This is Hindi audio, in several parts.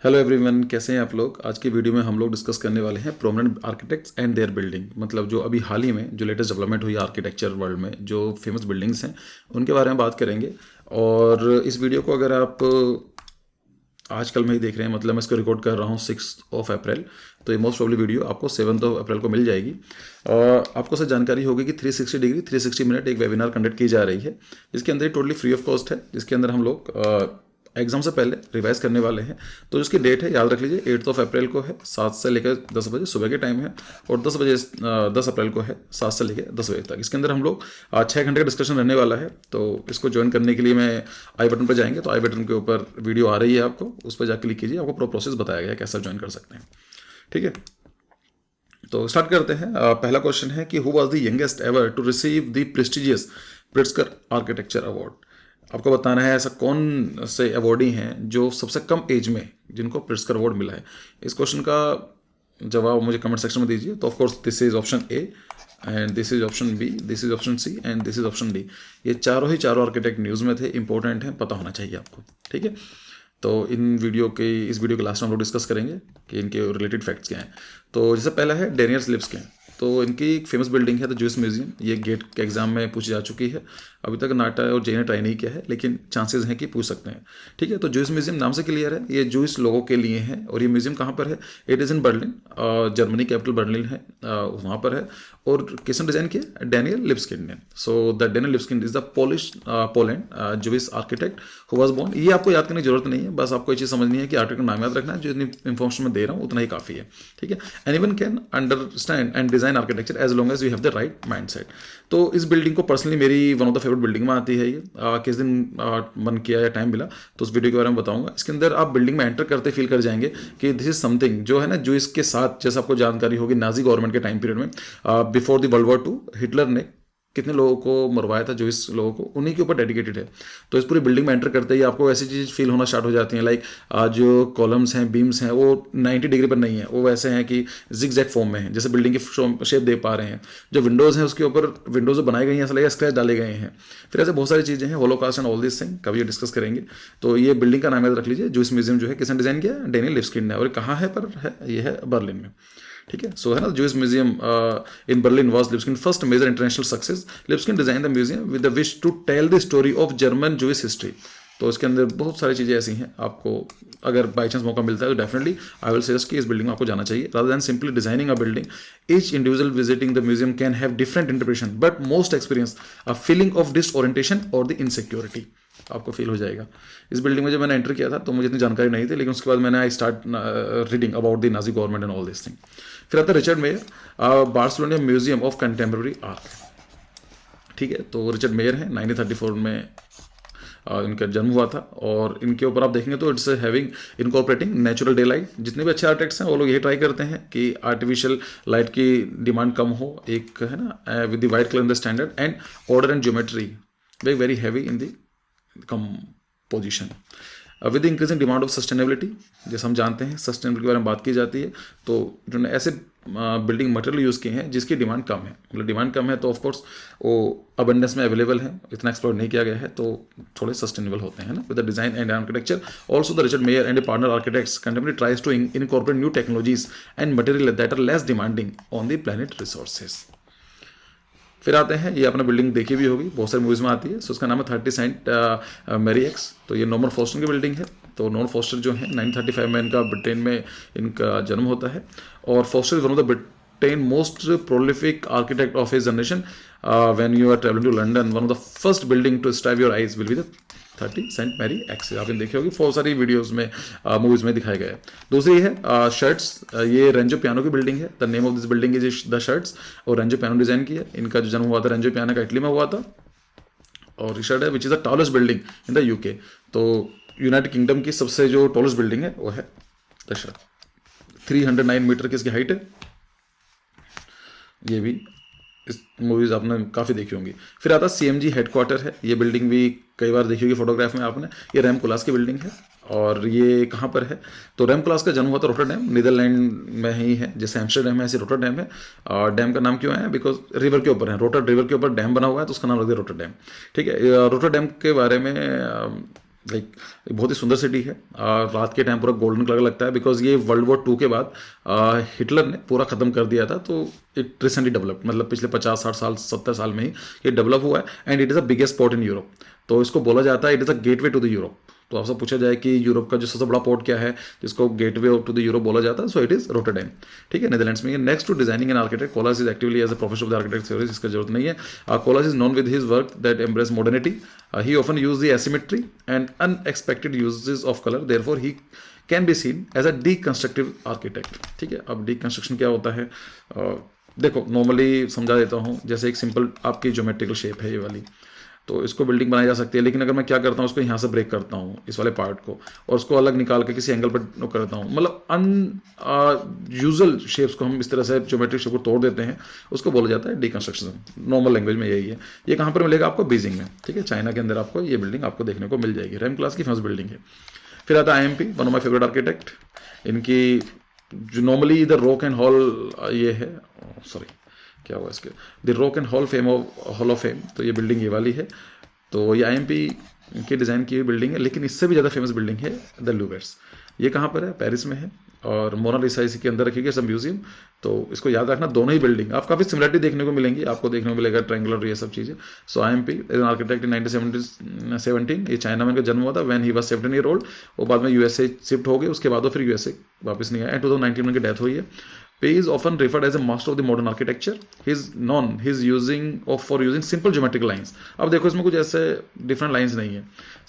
हेलो एवरीवन, कैसे हैं आप लोग। आज की वीडियो में हम लोग डिस्कस करने वाले हैं prominent architects and their building. मतलब जो अभी हाल ही में जो लेटेस्ट डेवलपमेंट हुई है आर्किटेक्चर वर्ल्ड में, जो फेमस बिल्डिंग्स हैं उनके बारे में बात करेंगे। और इस वीडियो को अगर आप आजकल में ही देख रहे हैं, मतलब मैं इसको रिकॉर्ड कर रहा हूँ 6 अप्रैल, तो ये मोस्ट प्रॉब्ली वीडियो आपको 7 अप्रैल को मिल जाएगी। आपको से जानकारी होगी कि 360 डिग्री 360 मिनट एक वेबिनार कंडक्ट की जा रही है, जिसके अंदर टोटली फ्री ऑफ कॉस्ट है, जिसके अंदर हम लोग एग्जाम से पहले रिवाइज करने वाले हैं। तो जिसकी डेट है याद रख लीजिए, 8 अप्रैल को है, 7 से लेकर 10 बजे सुबह के टाइम है। और 10 अप्रैल को है 7 से लेकर 10 बजे तक। इसके अंदर हम लोग 6 घंटे का डिस्कशन रहने वाला है। तो इसको ज्वाइन करने के लिए मैं आई बटन पर जाएंगे, तो आई बटन के ऊपर वीडियो आ रही है, आपको उस पर जाकर क्लिक कीजिए, आपको पूरा प्रोसेस बताया गया है कैसे ज्वाइन कर सकते हैं। ठीक है, तो स्टार्ट करते हैं। पहला क्वेश्चन है कि who was the youngest ever to receive the prestigious Pritzker architecture award. आपको बताना है ऐसा कौन से अवार्डी हैं जो सबसे कम एज में जिनको प्रिट्जकर अवार्ड मिला है। इस क्वेश्चन का जवाब मुझे कमेंट सेक्शन में दीजिए। तो of course this is option A, and this is option B, this is option C, and this is option D. ये चारों ही चारों आर्किटेक्ट न्यूज़ में थे, इंपॉर्टेंट हैं, पता होना चाहिए आपको। ठीक है, तो इस वीडियो के लास्ट में हम लोग डिस्कस करेंगे कि इनके रिलेटेड फैक्ट्स क्या हैं। तो जैसे पहला है डेनियर्स लिव्स के। तो इनकी एक फेमस बिल्डिंग है द जूस म्यूजियम। ये गेट के एग्जाम में पूछी जा चुकी है। अभी तक नाटा और जे ने ट्राई नहीं किया है, लेकिन चांसेस हैं कि पूछ सकते हैं। ठीक है, तो जूस म्यूजियम नाम से क्लियर है, ये जूस लोगों के लिए है। और ये म्यूजियम कहाँ पर है? It is in Berlin, Germany capital Berlin है, वहाँ पर है। और किसने डिजाइन किया? डेनियल लिब्सकिंड ने। So the Daniel Libeskind is the Poland Jewish architect who was born. ये आपको याद करने की जरूरत नहीं है, बस आपको ये चीज़ समझनी है कि आर्किटेक्ट नाम याद रखना है। जो इतनी इन्फॉर्मेशन मैं दे रहा हूँ उतना ही काफ़ी है। ठीक है, anyone can understand and design architecture as long as you have the right mindset. तो इस बिल्डिंग को पर्सनली मेरी one of the favourite building में आती है। ये किस दिन मन किया या टाइम मिला तो उस वीडियो के बारे में बताऊंगा। इसके अंदर आप बिल्डिंग में एंटर करते फील कर जाएंगे कि दिस इज समथिंग जो है ना, जो इसके साथ, जैसे आपको जानकारी होगी नाजी गवर्नमेंट के टाइम पीरियड में before the world war 2 Hitler ने कितने लोगों को मरवाया था, जो इस लोगों को, उन्हीं के ऊपर डेडिकेटेड है। तो इस पूरी बिल्डिंग में एंटर करते ही आपको ऐसी चीज़ फील होना स्टार्ट हो जाती हैं, लाइक जो कॉलम्स हैं, बीम्स हैं, वो 90 डिग्री पर नहीं है, वो वैसे हैं कि जिग-जैग फॉर्म में हैं, जैसे बिल्डिंग की शेप दे पा रहे हैं। जो विंडोज़ हैं उसके ऊपर विंडोज़ बनाए गए हैं, ऐसा लगेगा स्क्रैच डाले गए हैं। फिर ऐसे बहुत सारी चीज़ें हैं, Holocaust and all this thing, कभी डिस्कस करेंगे। तो ये बिल्डिंग का नाम याद रख लीजिए। जो इस म्यूजियम जो है किसने डिजाइन किया? डेनियल लिब्सकिंड ने। और कहाँ है? पर है, ये है बर्लिन में। ठीक है, सो है ना, Jewish museum in Berlin was Libeskind first major international success. Libeskind design the museum with the wish to tell the story of German Jewish history. तो इसके अंदर बहुत सारी चीज़ें ऐसी हैं, आपको अगर बाई चांस मौका मिलता है तो डेफिनेटली आई विल सजेस्ट कि इस बिल्डिंग में आपको जाना चाहिए। Rather than simply designing a building, each individual visiting the museum can have different interpretation but most experience a feeling of disorientation और द इनसिक्योरिटी। आपको फील हो जाएगा। इस बिल्डिंग में जब मैंने एंटर किया था तो मुझे इतनी जानकारी नहीं थी, लेकिन उसके बाद मैंने I start reading about the Nazi government and all this thing. फिर आता है Richard mayor, Barcelona museum of contemporary art. ठीक है, तो रिचर्ड मेयर है, 1934 में इनका जन्म हुआ था। और इनके ऊपर आप देखेंगे तो it's having incorporating natural day light. जितने भी अच्छे आर्किटेक्ट्स हैं वो लोग यही ट्राई करते हैं कि आर्टिफिशियल लाइट की डिमांड कम हो, एक है ना, with the white colour in the standard and order and geometry very heavy in the composition with increasing demand of sustainability. जैसे हम जानते हैं सस्टेनेबिलिटी के बारे में बात की जाती है, तो उन्होंने ऐसे बिल्डिंग मटेरियल यूज़ किए हैं जिसकी डिमांड कम है। मतलब डिमांड कम है तो ऑफकोर्स वो अबंडेंस में अवेलेबल है, इतना एक्सप्लोर नहीं किया गया है, तो थोड़े सस्टेनेबल होते हैं ना। With the design and architecture also the Richard Meier and partner architects contemporary tries to incorporate new technologies and material that are less demanding on the planet resources. फिर आते हैं, ये अपना बिल्डिंग देखी भी होगी, बहुत सारी मूवीज में आती है। सो उसका नाम है 30 सेंट मैरी एक्स। तो ये नॉर्मन फॉस्टर की बिल्डिंग है। तो नॉर्मन फॉस्टर जो है 1935 में इनका ब्रिटेन में इनका जन्म होता है। और Foster is one of the Britain most prolific architect of his generation. When you are travelling to London, one of the first building to strive your eyes will be the 30 Saint Mary Axe. आपने देखी होगी, बहुत सारी वीडियोज में, मूवीज में दिखाया गया है। दूसरी है शर्ट्स। ये रेंजो पियानो की बिल्डिंग है। The name of this building is the shirts. और रेंजो पियानो डिजाइन की है। इनका जो जन्म हुआ था रेंजो पियानो का इटली में हुआ था। और रिचर्ड है which is the tallest building in the UK. तो यूनाइटेड किंगडम की सबसे जो टॉलेस्ट बिल्डिंग है वो है द शर्ट। 309 मीटर की इसकी हाइट है। ये भी इस मूवीज आपने काफ़ी देखी होंगी। फिर आता CMG हेडक्वार्टर है। ये बिल्डिंग भी कई बार देखी होगी फोटोग्राफ में आपने। ये रैम कोलास की बिल्डिंग है। और ये कहाँ पर है? तो रैम कोलास का जन्म हुआ था रोटरडैम, नीदरलैंड में ही है। जैसे एम्स्टरडैम है ऐसे रोटरडैम है। और डैम का नाम क्यों है? बिकॉज रिवर के ऊपर है, रोटर रिवर के ऊपर डैम बना हुआ है, तो उसका नाम रख दिया रोटरडैम। ठीक है, रोटरडैम के बारे में लाइक बहुत ही सुंदर सिटी है। रात के टाइम पूरा गोल्डन कलर लगता है, बिकॉज ये वर्ल्ड वॉर 2 के बाद हिटलर ने पूरा ख़त्म कर दिया था, तो इट रिसेंटली डेवलप, मतलब पिछले 50-60 साल 70 साल में ही ये डेवलप हुआ है। And it is a biggest port in Europe. तो इसको बोला जाता है it is a gateway to the Europe. तो आपसे पूछा जाए कि यूरोप का जो सबसे बड़ा पोर्ट क्या है जिसको गेटवे टू द यूरोप बोला जाता है, सो इट इज रोटरडैम। ठीक है, नेदरलैंड्स में। Next to designing and architect, Koolhaas is actively as a professor of the architect theories, इसका जरूरत नहीं है। Koolhaas is known with his work that embrace modernity. He often use the asymmetry and unexpected uses of colour, therefore he can be seen as a deconstructive architect. ठीक है, अब डीकंस्ट्रक्शन क्या होता है, देखो नॉर्मली समझा देता हूँ। जैसे एक सिंपल आपकी ज्योमेट्रिकल शेप है ये वाली, तो इसको बिल्डिंग बनाई जा सकती है, लेकिन अगर मैं क्या करता हूँ उसको यहाँ से ब्रेक करता हूँ इस वाले पार्ट को, और उसको अलग निकाल के किसी एंगल पर करता हूँ, मतलब यूजुअल शेप्स को हम इस तरह से ज्योमेट्रिक शेप को तोड़ देते हैं, उसको बोला जाता है डीकंस्ट्रक्शन। नॉर्मल लैंग्वेज में यही है। ये कहाँ पर मिलेगा आपको, बीजिंग में। ठीक है, चाइना के अंदर आपको ये बिल्डिंग आपको देखने को मिल जाएगी। रैम क्लास की फेमस बिल्डिंग है। फिर आता है IMP, one of my favourite architect. इनकी जो नॉर्मली इधर रॉक एंड हॉल ये है, सॉरी क्या हुआ इसके, the rock and hall of fame, तो ये बिल्डिंग ये वाली है। तो ये IMP की डिज़ाइन की हुई बिल्डिंग है, लेकिन इससे भी ज़्यादा फेमस बिल्डिंग है द लूवर्स। ये कहाँ पर है, पेरिस में है, और मोनालिसा इसी के अंदर रखी गई, सब म्यूजियम। तो इसको याद रखना, दोनों ही बिल्डिंग आप काफ़ी सिमिलरिटी देखने को मिलेंगी, आपको देखने को मिलेगा ट्रायंगुलर ये सब चीज़ें। सो IMP एज एन आर्किटेक्ट इन 1917, ये चाइना में इनका जन्म हुआ था when he was 17 year old. वो बाद में USA शिफ्ट हो गए, उसके बाद वो फिर USA वापस नहीं आया। एंड 2019 में उनकी डेथ हुई है। P is often referred as a master of the modern architecture. He is known for using simple geometric lines. अब देखो इसमें कुछ ऐसे different lines नहीं है,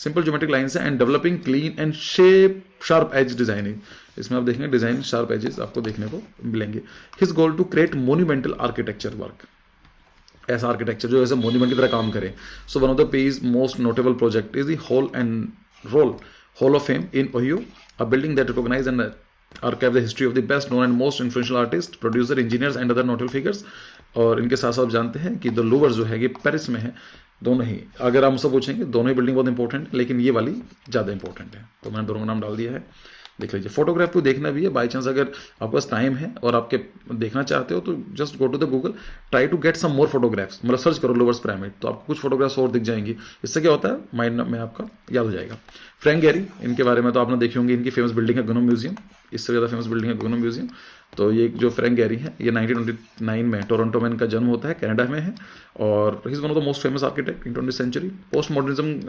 simple geometric lines है, and developing clean and sharp edge designing. इसमें आप देखेंगे डिजाइन शार्प एजेस आपको देखने को मिलेंगे। His goal to create monumental architecture work. ऐसा आर्किटेक्चर जो ऐसे मोन्यूमेंट की तरह काम करे। So one of the P's most notable project is the Hall of Fame in Ohio, a building that recognizes and archive the history of the best known and most influential artists, producer, engineers and other notable figures। और इनके साथ साथ जानते हैं कि द लूवर्स जो है ये पेरिस में है। दोनों ही, अगर आप मुझसे पूछेंगे दोनों ही बिल्डिंग बहुत इंपॉर्टेंट है, लेकिन ये वाली ज़्यादा इंपॉर्टेंट है, तो मैंने दोनों का नाम डाल दिया है। देख लीजिए, फोटोग्राफ को देखना भी है बाई चांस, अगर आपके पास टाइम है और आपके देखना चाहते हो तो just go to the Google, try to get some more photographs, मतलब सर्च करो लूवर्स पिरामिड, तो आपको कुछ फोटोग्राफ्स और दिख जाएंगी। इससे क्या होता है, माइंड में आपका याद हो जाएगा। फ्रैंक गेरी, इनके बारे में तो आपने देखी होंगी, इनकी फेमस बिल्डिंग है गुगेनहेम म्यूजियम, इससे ज़्यादा फेमस बिल्डिंग है गुगेनहेम म्यूजियम। तो ये जो फ्रैंक गेरी है ये 1929 में टोरंटो में इनका जन्म होता है, कनाडा में है, और he is one of the most famous architect in 20th century. Post modernism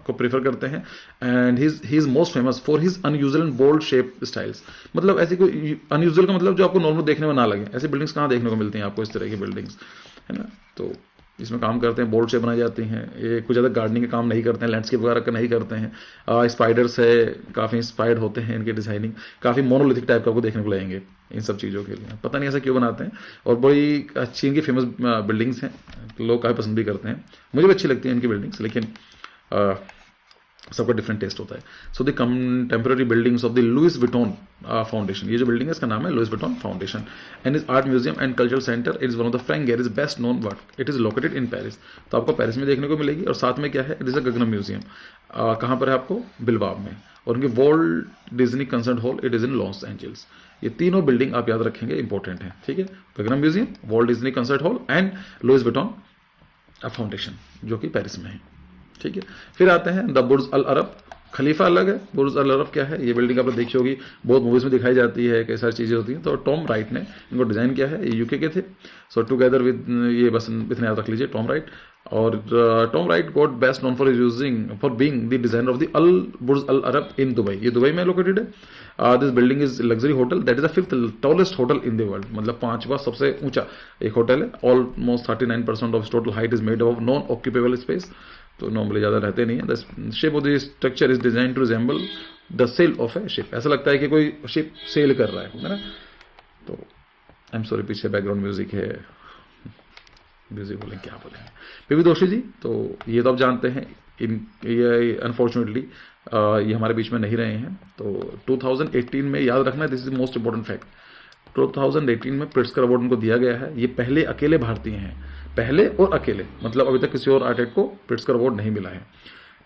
को प्रेफर करते हैं, and he is most famous for his unusual and bold shape styles. मतलब ऐसी कोई अनयूजुअल का मतलब जो आपको नॉर्मल देखने में ना लगे, ऐसी बिल्डिंग्स कहाँ देखने को मिलती हैं आपको, इस तरह की बिल्डिंग्स, है ना। तो इसमें काम करते हैं, बोल्ड शेप बनाई जाती हैं। ये कुछ ज़्यादा गार्डनिंग का काम नहीं करते हैं, लैंडस्केप वगैरह का नहीं करते हैं। स्पाइडर्स है, काफ़ी इंस्पायर्ड होते हैं इनके डिज़ाइनिंग, काफ़ी मोनोलिथिक टाइप का आपको देखने को लगेंगे इन सब चीज़ों के लिए। पता नहीं ऐसा क्यों बनाते हैं, और बड़ी अच्छी इनकी फेमस बिल्डिंग्स हैं, लोग काफ़ी पसंद भी करते हैं, मुझे भी अच्छी लगती हैं इनकी बिल्डिंग्स, लेकिन सबका डिफरेंट टेस्ट होता है। So the contemporary buildings of the Louis Vuitton foundation, ये जो बिल्डिंग है इसका नाम है Louis Vuitton foundation, and is art museum and cultural centre. It is one of the Frank Gehry's best known work. It is located in Paris, तो आपको पेरिस में देखने को मिलेगी। और साथ में क्या है, इट इज अ गगनहेम म्यूजियम, कहाँ पर है आपको, बिलबाओ में। और उनकी vault Disney concert hall, it is in Los Angeles. ये तीनों बिल्डिंग आप याद रखेंगे, इंपॉर्टेंट है, ठीक है। Guggenheim museum, Walt Disney concert hall and Louis Vuitton foundation, जो कि पेरिस में है, ठीक है। फिर आते हैं द बुर्ज अल अरब, खलीफा अलग है, बुर्ज अल अरब क्या है, ये बिल्डिंग आपने देखी होगी, बहुत मूवीज में दिखाई जाती है, कई सारी चीज़ें होती हैं। तो टॉम राइट ने इनको डिज़ाइन किया है, ये UK के थे। सो टुगेदर विद, ये बस इतना याद रख लीजिए, टॉम राइट। और Tom Wright got best known for being the designer of the Al Burj Al Arab in Dubai, ये दुबई में लोकेटेड है। This building is luxury hotel that is the 5th tallest hotel in the world, मतलब 5वां सबसे ऊंचा एक होटल है। Almost 39% of total height is made of non occupiable space, तो नॉर्मली ज़्यादा रहते नहीं है। The shape of the structure is design to resemble the sail of a ship, ऐसा लगता है कि कोई शिप सेल कर रहा है ना। तो आई एम सॉरी, पीछे बैकग्राउंड म्यूजिक है, म्यूजिक बोलें क्या बोलें, PV दोषी जी। तो ये तो आप जानते हैं, ये अनफॉर्चुनेटली ये हमारे बीच में नहीं रहे हैं। तो 2018 में, याद रखना, this is the most important fact, 2018 में प्रिट्जकर अवार्ड उनको दिया गया है। ये पहले अकेले भारतीय हैं, पहले और अकेले, मतलब अभी तक किसी और आर्किटेक्ट को प्रिट्जकर अवार्ड नहीं मिला है,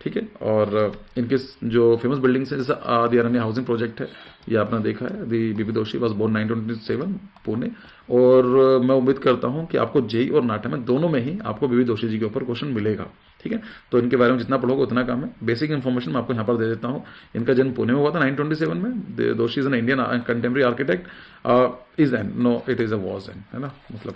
ठीक है। और इनके जो फेमस बिल्डिंग्स हैं, जैसे दी अरण्या हाउसिंग प्रोजेक्ट है, ये आपने देखा है। दी BB दोषी वॉज बोर्न 1927 पुणे। और मैं उम्मीद करता हूँ कि आपको JEE और नाटा में दोनों में ही आपको BB दोषी जी के ऊपर क्वेश्चन मिलेगा, ठीक है, तो इनके बारे में जितना पढ़ोगे उतना कम है। बेसिक इन्फॉर्मेशन मैं आपको यहाँ पर दे देता हूँ। इनका जन्म पुणे में हुआ था 927 में। Doshi is an Indian contemporary architect. Is an, no it is a was an, है ना, मतलब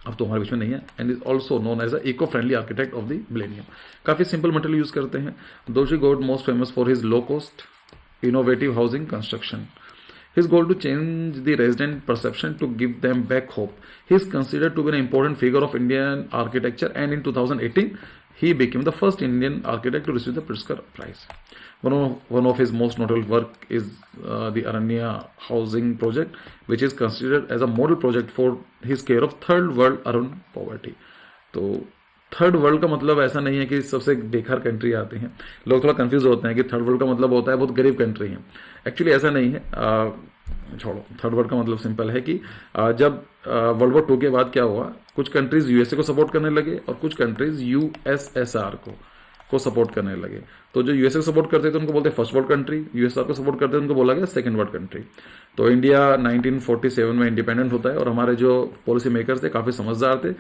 अब तो हमारे बीच में नहीं है। And is also known as a eco friendly architect of the millennium. काफी सिंपल मटेरियल यूज करते हैं। Doshi got most famous for his low cost innovative housing construction. His goal to change the resident perception to give them back hope. He is considered to be an important figure of Indian architecture, and in 2018 he became the first Indian architect to receive the Pritzker Prize. One of his most notable work is the Aranya housing project, which is considered as a model project for his care of third world urban poverty. तो थर्ड वर्ल्ड का मतलब ऐसा नहीं है कि सबसे बेकार कंट्री आती हैं। लोग थोड़ा कंफ्यूज होते हैं कि थर्ड वर्ल्ड का मतलब होता है बहुत गरीब कंट्री है। एक्चुअली ऐसा नहीं है। छोड़ो, थर्ड वर्ल्ड का मतलब सिंपल है कि जब वर्ल्ड वॉर 2 के बाद क्या हुआ, कुछ कंट्रीज यूएसए को सपोर्ट करने लगे और कुछ कंट्रीज यूएसएसआर को सपोर्ट करने लगे। तो जो यूएसए को सपोर्ट करते थे उनको बोलते फर्स्ट वर्ल्ड कंट्री, यूएसआर को सपोर्ट करते थे उनको बोला गया सेकंड वर्ल्ड कंट्री। तो इंडिया 1947 में इंडिपेंडेंट होता है और हमारे जो पॉलिसी मेकर्स थे काफ़ी समझदार थे,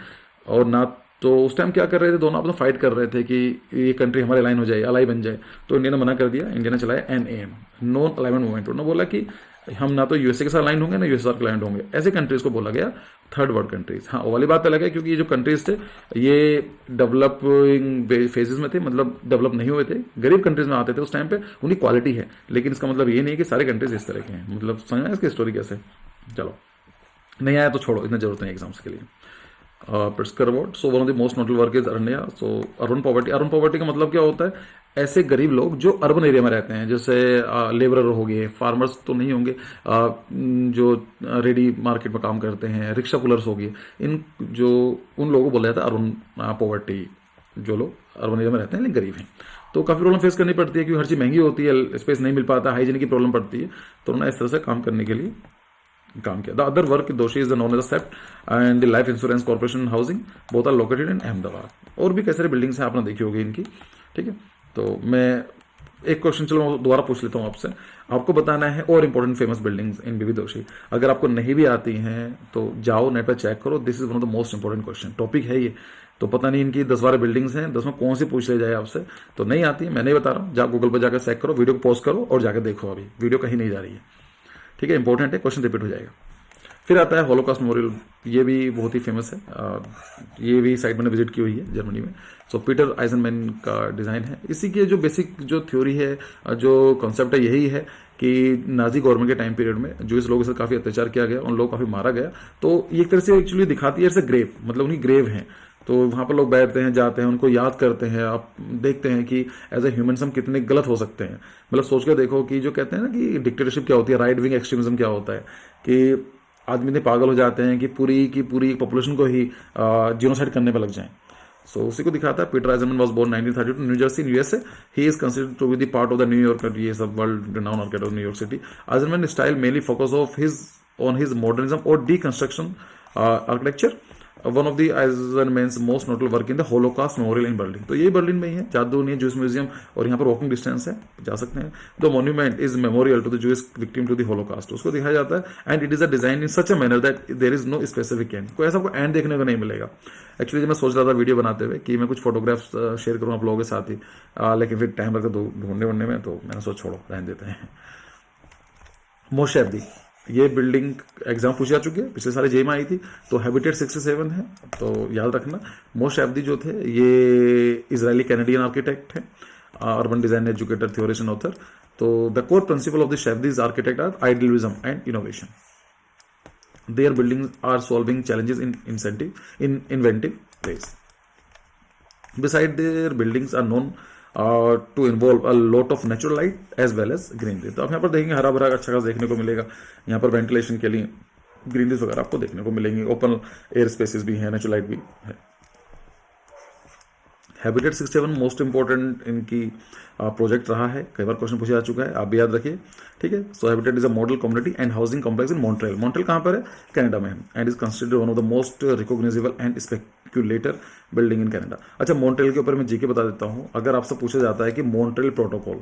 और ना तो उस टाइम क्या कर रहे थे, दोनों आपस में फाइट कर रहे थे कि ये कंट्री हमारे अलाइन हो जाए, अलाई बन जाए। तो इंडिया ने मना कर दिया। इंडिया ने चलाया NAM, नॉन अलाइनमेंट मूवमेंट। उन्होंने बोला कि हम ना तो यूएसए के साथ अलाइन होंगे ना यूएसआर के अलाइन होंगे। ऐसे कंट्रीज को बोला गया थर्ड वर्ल्ड कंट्रीज। हाँ, वो वाली बात अलग है क्योंकि ये जो कंट्रीज थे ये डेवलपिंग फेजेस में थे, मतलब डेवलप नहीं हुए थे, गरीब कंट्रीज में आते थे उस टाइम पे, उनकी क्वालिटी है। लेकिन इसका मतलब ये नहीं है कि सारे कंट्रीज इस तरह के हैं। मतलब समझना इसकी स्टोरी कैसे। चलो, नहीं आया तो छोड़ो, इतना जरूरत नहीं एग्जाम्स के लिए। Pritzker Award. So one of the most notable work is Aranya. So urban poverty. Urban poverty का मतलब क्या होता है, ऐसे गरीब लोग जो अर्बन एरिया में रहते हैं, जैसे लेबरर हो गए, फार्मर्स तो नहीं होंगे, जो रेडी मार्केट में काम करते हैं, रिक्शा पुलर्स हो गए, उन लोगों को बोला जाता है अर्बन पॉवर्टी, जो लोग अर्बन एरिया में रहते हैं लेकिन गरीब हैं। तो काफ़ी प्रॉब्लम फेस करनी पड़ती है क्योंकि हर चीज़ महंगी होती है, स्पेस नहीं मिल पाता, हाइजीन की प्रॉब्लम पड़ती है। तो उन्होंने इस तरह से काम करने के लिए काम किया। The other work Doshi is known as CEPT and the life insurance corporation housing, both are located in Ahmedabad. और भी कई सारी बिल्डिंग्स हैं, आपने देखी होगी इनकी, ठीक है। तो मैं एक क्वेश्चन चलो दोबारा पूछ लेता हूँ आपसे। आपको बताना है और इंपॉर्टेंट फेमस बिल्डिंग्स इन बीवी दोषी। अगर आपको नहीं भी आती हैं तो जाओ नेट पर चेक करो। This is one of the most important question, topic है ये। तो पता नहीं इनकी 10-12 बिल्डिंग्स हैं, 10 में कौन सी पूछ ले जाए आपसे। तो नहीं आती है, मैं नहीं बता रहा हूँ, जाओ गूगल पर जाकर चेक करो, वीडियो को पॉज करो और जाकर देखो। अभी वीडियो कहीं नहीं जा रही है, ठीक है, इंपॉर्टेंट है, क्वेश्चन रिपीट हो जाएगा। फिर आता है होलोकॉस्ट मेमोरियल। ये भी बहुत ही फेमस है। ये भी साइट मैंने विजिट की हुई है जर्मनी में। सो पीटर आइजनमैन का डिज़ाइन है। इसी की जो बेसिक जो थ्योरी है, जो कॉन्सेप्ट है, यही है कि नाजी गवर्नमेंट के टाइम पीरियड में जो इस लोगों के साथ काफ़ी अत्याचार किया गया, उन लोगों को काफ़ी मारा गया। तो ये एक तरह से एक्चुअली दिखाती है जैसे ग्रेव, मतलब उन्हीं ग्रेव हैं। तो वहाँ पर लोग बैठते हैं, जाते हैं, उनको याद करते हैं। आप देखते हैं कि एज ए ह्यूमन हम कितने गलत हो सकते हैं। मतलब सोच के देखो कि जो कहते हैं ना कि डिक्टेटरशिप क्या होती है, राइट विंग एक्सट्रीमिज्म क्या होता है, कि आदमी इतने पागल हो जाते हैं कि पूरी की पूरी पॉपुलेशन को ही जिनोसाइड करने पर लग जाएं। सो उसी को दिखाता है। Peter Eisenman was born 1932 New Jersey in USA. He is considered to be the part of the New York, ये सब world renowned architect of New York city. Eisenman style mainly focus of his modernism और deconstruction architecture. One of the Eisenman's most notable work in the Holocaust memorial in Berlin. तो ये बर्लिन में ही है, जादू नहीं है, जूस म्यूजियम, और यहाँ पर वॉकिंग डिस्टेंस है, जा सकते हैं। The monument is memorial to the Jewish victim to the holocaust. उसको दिखाया जाता है and it is a design in such a manner that there is no specific end. कोई ऐसा कोई एंड देखने को नहीं मिलेगा। एक्चुअली मैं सोच रहा था वीडियो बनाते हुए कि मैं कुछ फोटोग्राफ्स शेयर करूँ आप लोगों के साथ ही, लेकिन फिर टाइम लगता ढूंढने में, तो मैंने सोच छोड़ो, रहने देते हैं। मोशेब्दी, ये बिल्डिंग एग्जाम पूछी जा चुकी है, पिछले साल जेई में आई थी। तो हैबिटेट 67 है, तो याद रखना। मोशेब्दी जो थे ये इजरायली कैनेडियन आर्किटेक्ट है, urban design educator, theorist, author. तो the core principle of the Safdie's architect are idealism and innovation. Their buildings are solving challenges in inventive ways. Beside their buildings are known to involve a lot of natural light as well as greenery. तो आप यहाँ पर देखेंगे हरा भरा अच्छा खासा देखने को मिलेगा। यहाँ पर वेंटिलेशन के लिए ग्रीनरीज वगैरह आपको देखने को मिलेंगी, ओपन एयर स्पेसेस भी हैं, नेचुरल लाइट भी है। हैबिटेट 67 मोस्ट इंपॉर्टेंट इनकी प्रोजेक्ट रहा है, कई बार क्वेश्चन पूछा जा चुका है, आप भी याद रखिए, ठीक है। So Habitat is a model community and housing complex in Montreal. Montreal कहाँ पर है? कनाडा में, and is considered one of the most recognisable and spectacular building in Canada. अच्छा, मॉन्ट्रियल के ऊपर मैं जीके बता देता हूँ। अगर आपसे पूछा जाता है कि मॉन्ट्रियल प्रोटोकॉल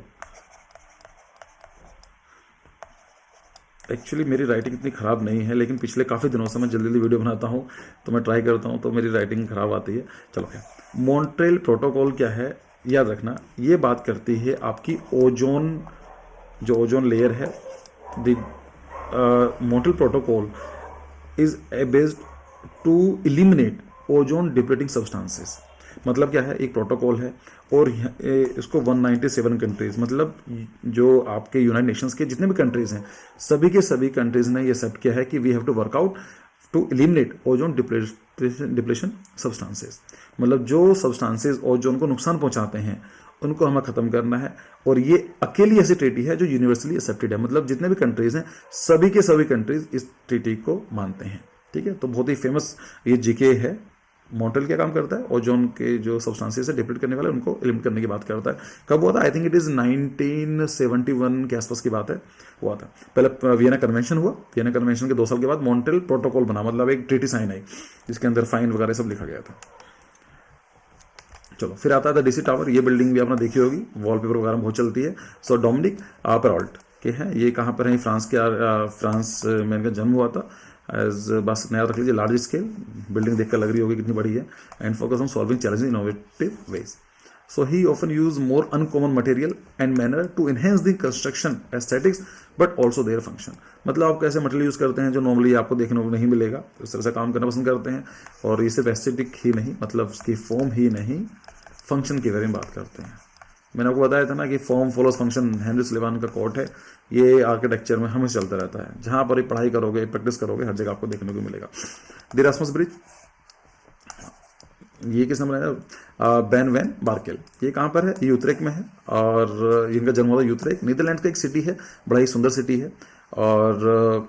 एक्चुअली मेरी राइटिंग इतनी ख़राब नहीं है, लेकिन पिछले काफ़ी दिनों से मैं जल्दी जल्दी वीडियो बनाता हूँ, तो मैं ट्राई करता हूँ, तो मेरी राइटिंग ख़राब आती है। चलो खैर, मॉन्ट्रियल प्रोटोकॉल क्या है याद रखना, ये बात करती है आपकी ओजोन, जो ओजोन लेयर है। The Montreal protocol is based to eliminate ozone depleting substances. मतलब क्या है, एक प्रोटोकॉल है और इसको 197 कंट्रीज, मतलब जो आपके यूनाइटेड नेशंस के जितने भी कंट्रीज हैं, सभी के सभी कंट्रीज ने ये एक्सेप्ट किया है कि we have to work out to eliminate ozone depletion substances. मतलब जो सब्सटेंसेस ओजोन को नुकसान पहुंचाते हैं उनको हमें ख़त्म करना है। और ये अकेली ऐसी ट्रीटी है जो यूनिवर्सली एक्सेप्टेड है, मतलब जितने भी कंट्रीज हैं सभी के सभी कंट्रीज इस ट्रीटी को मानते हैं। ठीक है, तो बहुत ही फेमस ये जीके है। मॉन्ट्रियल क्या काम करता है, ओजोन के जो सब्सटेंसेस है डिप्लीट करने वाले उनको एलिमिनेट करने की बात करता है। कब हुआ था, आई थिंक इट इज़ 1971 के आसपास की बात है, हुआ था। पहले वियना कन्वेंशन हुआ, वियना कन्वेंशन के 2 साल के बाद मॉन्ट्रियल प्रोटोकॉल बना, मतलब एक ट्रीटी साइन आई जिसके अंदर फाइन वगैरह सब लिखा गया था। चलो फिर आता है डीसी टावर। ये बिल्डिंग भी आपने देखी होगी, वॉलपेपर वगैरह बहुत चलती है। सो डोमिनिक पेरॉल्ट के हैं, ये कहाँ पर है, फ्रांस के, फ्रांस में इनका जन्म हुआ था। एज बस नया रख लीजिए, लार्ज स्केल बिल्डिंग देखकर लग रही होगी कितनी बड़ी है। And focus on solving challenge in innovative ways. So he often use more uncommon material and manner to enhance the construction aesthetics but also their function. मतलब आप कैसे मटेरियल यूज़ करते हैं जो नॉर्मली आपको देखने को नहीं मिलेगा, उस तरह से काम करना पसंद करते हैं। और ये सिर्फ एस्थेटिक ही नहीं, मतलब उसकी फॉर्म ही नहीं, फंक्शन के बारे में बात करते हैं। मैंने आपको बताया था ना कि form follows function, Henry Sullivan का कोट है। ये आर्किटेक्चर में हमेशा चलता रहता है, जहाँ पर एक पढ़ाई करोगे, प्रैक्टिस करोगे, हर जगह आपको देखने को मिलेगा। द इरास्मस ब्रिज, ये किसने बनाया, बेन वैन बार्केल। ये कहाँ पर है, ये यूत्रेक में है और इनका जन्म हुआ था यूत्रेक, नीदरलैंड का एक सिटी है, बड़ा ही सुंदर सिटी है। और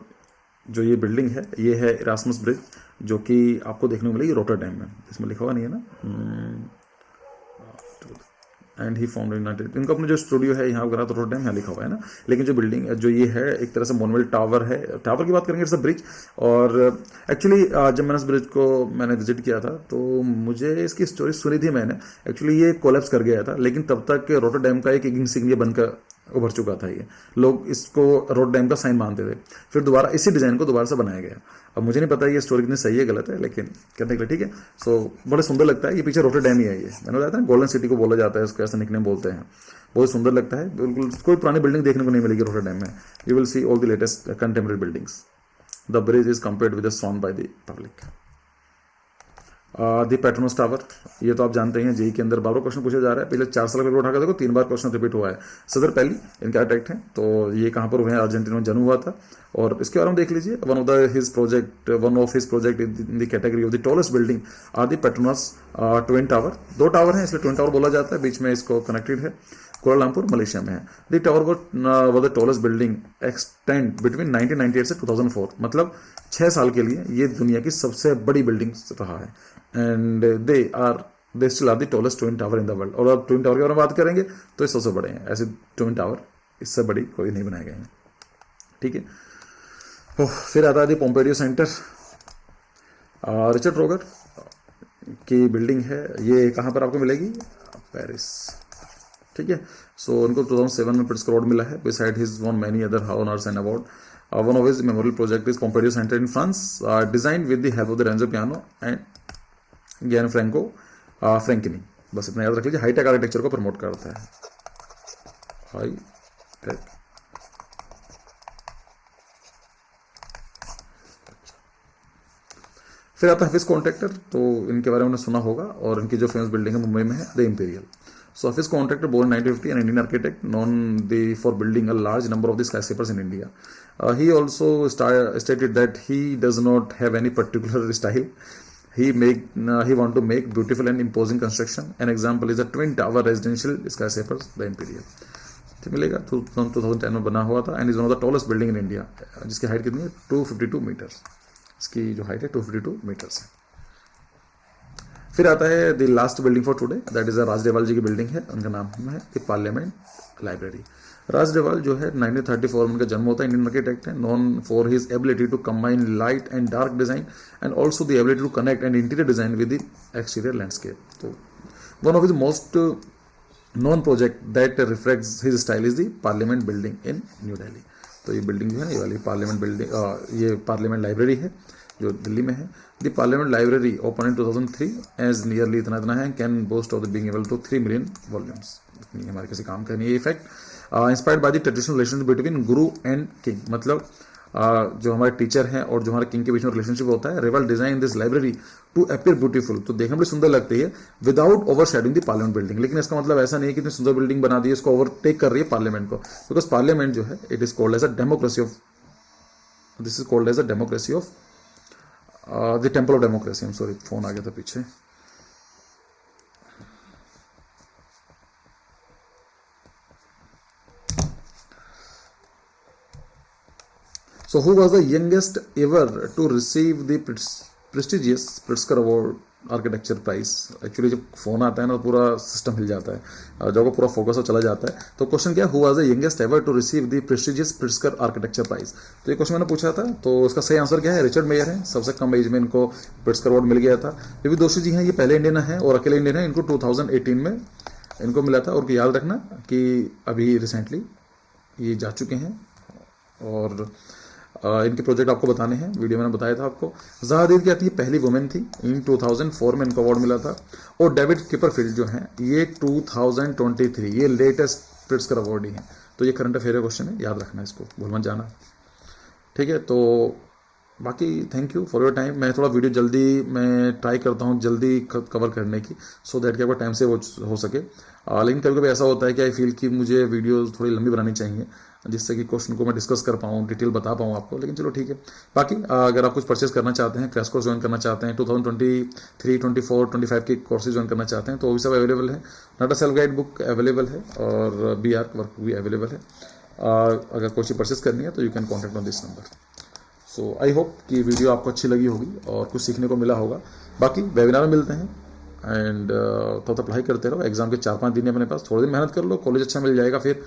जो ये बिल्डिंग है ये है इरास्मस ब्रिज, जो कि आपको देखने को मिलेगी रोटरडैम में, इसमें लिखा हुआ नहीं है ना। एंड ही फाउंड यूनाइटेड, इनका अपना जो स्टूडियो है यहाँ वगैरह तो रोटरडैम यहाँ लिखा हुआ है ना। लेकिन जो बिल्डिंग जो ये है एक तरह से मोनुमेंट टावर है। टावर की बात करेंगे, इट्स अ ब्रिज। और एक्चुअली जब मैंने इस ब्रिज को मैंने विजिट किया था तो मुझे इसकी स्टोरी सुनी थी मैंने। एक्चुअली ये कोलैप्स कर गया था, लेकिन तब तक रोटरडैम का एक इंसिग्निया बनकर उभर चुका था। ये लोग इसको रोटरडैम का साइन मानते थे। फिर दोबारा इसी डिज़ाइन को दोबारा से बनाया गया। अब मुझे नहीं पता ये स्टोरी कितनी सही है गलत है, लेकिन कहने के लिए ठीक है। सो बड़े सुंदर लगता है, ये पीछे रोटरडैम ही है। ये मैंने बताया था ना, गोल्डन सिटी को बोला जाता है, इसको ऐसा निकनेम बोलते हैं। बहुत सुंदर लगता है, बिल्कुल कोई पुरानी बिल्डिंग देखने को नहीं मिलेगी रोटरडैम में। You will see all the latest contemporary buildings. The bridge is compared with swan by the public. The Petronas tower, ये तो आप जानते हैं जेई के अंदर बार बार क्वेश्चन पूछा जा रहा है। पिछले 4 साल का पेपर उठाकर देखो, 3 बार क्वेश्चन रिपीट हुआ है। सदर पैली इनका आर्किटेक्ट हैं, तो ये कहाँ पर हुए हैं, अर्जेंटीना में जन्म हुआ था। और इसके बारे में देख लीजिए, one of his project in the category of the tallest building are the Petronas twin tower. 2 tower हैं इसलिए ट्विन टावर बोला जाता है, बीच में इसको कनेक्टेड है। कोलालमपुर मलेशिया में है। The tower was the tallest building extend between 1998 से 2004, मतलब 6 साल के लिए ये दुनिया की सबसे बड़ी बिल्डिंग रहा है। And they still are the tallest twin tower in the world. और अब ट्विन टावर के बारे में बात करेंगे तो ये सबसे बड़े हैं, ऐसे ट्विन टावर इससे बड़ी कोई नहीं बनाए गए हैं। ठीक है, फिर आता है द पोम्पेडियो सेंटर। रिचर्ड रोगर की बिल्डिंग है, ये कहाँ पर आपको मिलेगी, पेरिस। ठीक है, सो उनको 2007 में प्रिट्ज अवार्ड मिला है। Beside his won many other honours and award. One of his memorial project is Pompidou Centre in France, design with the help of the Renzo Piano and Gian Franco Franchini. बस इतना याद रख लीजिए, हाईटेक आर्किटेक्चर को प्रमोट करता है, हाई टेक। फिर आता है ऑफिस कॉन्ट्रैक्टर, तो इनके बारे में सुना होगा। और इनकी जो फेमस बिल्डिंग है मुंबई में है, the imperial. So office contractor born in 1950, an Indian architect known for building a large number of the skyscrapers in India. He also stated that he does not have any particular style. He want to make beautiful and imposing construction. An example is a twin tower residential skyscrapers, the Imperial. तो मिलेगा 2010 में बना हुआ था, and is one of the tallest building in India, जिसकी हाइट कितनी है 252 मीटर्स। इसकी जो हाइट है 252 मीटर्स है। फिर आता है the last building for today, that is Rajdeval ji की बिल्डिंग है, उनका नाम है द पार्लियामेंट लाइब्रेरी। राजदेवाल जो है 1934 में उनका जन्म होता है, इंडियन आर्किटेक्ट है, known for his ability to combine light and dark design and also the ability to connect and interior design with the exterior landscape. तो one of his most known project that reflects his style is the parliament building in New Delhi. तो ये बिल्डिंग जो है ये वाली पार्लियामेंट बिल्डिंग, ये पार्लियामेंट लाइब्रेरी है जो दिल्ली में है। The parliament library open in 2003 as nearly इतना है can boast of the being able to 3 million volumes. इतनी हमारे किसी काम का नहीं है effect. Inspired by the traditional relation between guru and king, मतलब जो हमारे टीचर हैं और जो हमारे किंग के बीच में रिलेशनशिप होता है। Rival design this library to appear beautiful, तो देखने में बड़ी सुंदर लगती है without over shading the parliament building. लेकिन इसका मतलब ऐसा नहीं है कि इतनी सुंदर बिल्डिंग बना दी है इसको ओवरटेक कर रही है पार्लियामेंट को, बिकॉज पार्लियामेंट जो है it is called as a democracy of, this is called as a democracy of the temple of democracy. I am sorry, phone आ गया था पीछे। So who was the youngest ever to receive the prestigious Pritzker Award architecture prize? Actually जब फोन आता है ना तो पूरा सिस्टम हिल जाता है, जब पूरा फोकस चला जाता है। तो क्वेश्चन क्या, who was the youngest ever to receive the prestigious Pritzker architecture prize? तो ये क्वेश्चन मैंने पूछा था, तो इसका सही आंसर क्या है, रिचर्ड मेयर है। सबसे कम एज में इनको प्रिट्जकर अवार्ड मिल गया था। पीवी दोषी जी हैं, ये पहले इंडियन है और अकेले इंडियन है, इनको 2018 में इनको मिला था। और याद रखना कि अभी रिसेंटली ये जा चुके हैं और इनके प्रोजेक्ट आपको बताने हैं, वीडियो मैंने बताया था आपको। ज़हादीद की आती पहली वुमेन थी, इन 2004 में इनको अवार्ड मिला था। और डेविड किपरफील्ड जो हैं ये 2023, ये लेटेस्ट प्रिट्जकर अवार्ड ही हैं। तो ये करंट अफेयर क्वेश्चन है, याद रखना इसको, भूल मत जाना, ठीक है। तो बाकी thank you for your time. मैं थोड़ा वीडियो जल्दी मैं ट्राई करता हूँ जल्दी कवर करने की, सो दैट कि आपका टाइम से हो सके। लेकिन कभी कभी ऐसा होता है कि आई फील कि मुझे वीडियो थोड़ी लंबी बनानी चाहिए, जिससे कि क्वेश्चन को मैं डिस्कस कर पाऊँ, डिटेल बता पाऊँ आपको। लेकिन चलो ठीक है। बाकी अगर आप कुछ परचेज करना चाहते हैं, क्रैश कोर्स ज्वाइन करना चाहते हैं, 2023, 24, 25 के कोर्सेज ज्वाइन करना चाहते हैं, तो वो भी सब अवेलेबल है। नाटा सेल्फ गाइड बुक अवेलेबल है और बी आर्क वर्क भी अवेलेबल है। अगर कोई चीज़ परचेज करनी है तो you can contact on this number. So I hope कि वीडियो आपको अच्छी लगी होगी और कुछ सीखने को मिला होगा। बाकी वेबिनार में मिलते हैं एंड तो पढ़ाई करते रहो। एग्जाम के 4-5 दिन है अपने पास, थोड़े दिन मेहनत कर लो, कॉलेज अच्छा मिल जाएगा, फिर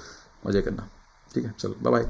मजे करना, ठीक है। चलो बाय बाय।